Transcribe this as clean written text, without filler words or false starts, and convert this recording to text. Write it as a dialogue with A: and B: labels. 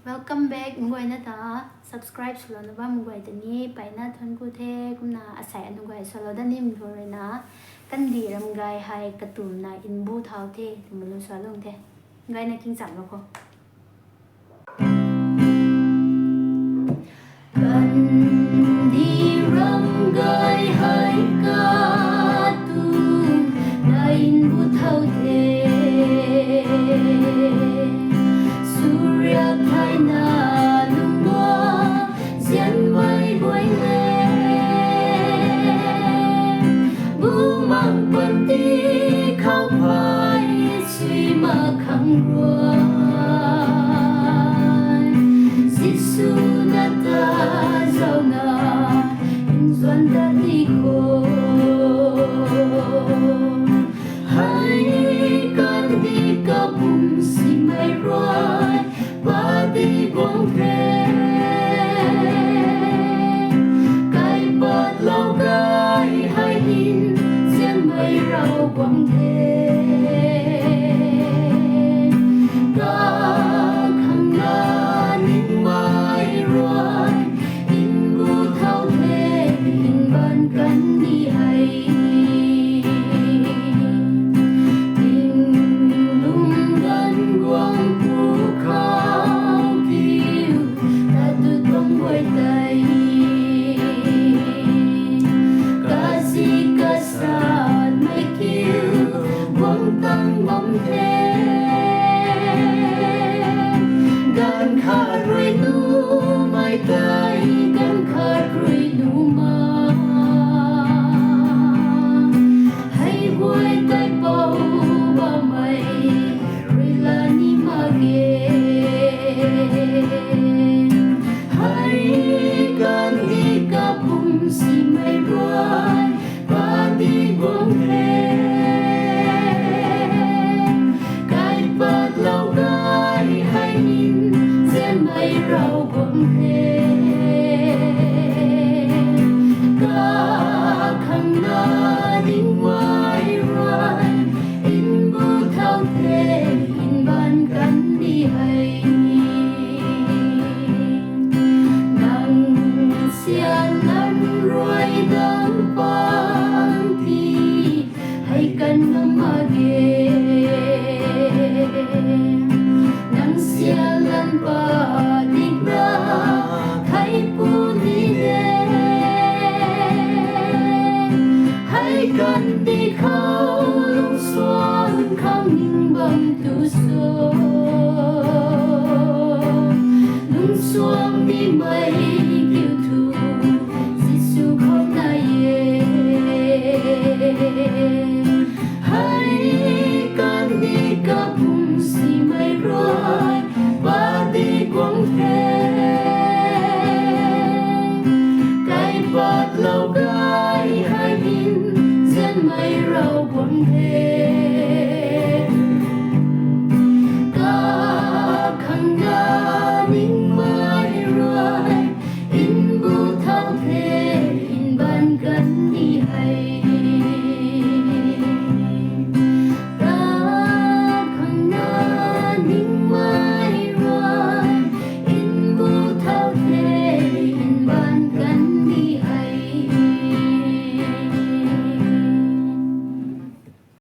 A: Welcome back มุกไว้นะจ๊ะ subscribe สโลนะว่ามุกไว้แต่นี้ไปนะทนกูเทกุมนาอาศัยอนุไว้สโลด้านนี้มันตัวเลยนะกันดีรำไกให้กระตุ้นนะอินบูเท้าเทถึงมันรู้สวลงเทไงนะกิงจับแล้วก็กันดีรำไกให้กระตุ้นนะอินบูเท้าเท
B: Hãy subscribe cho kênh Ghiền Mì Gõ để không bỏ lỡ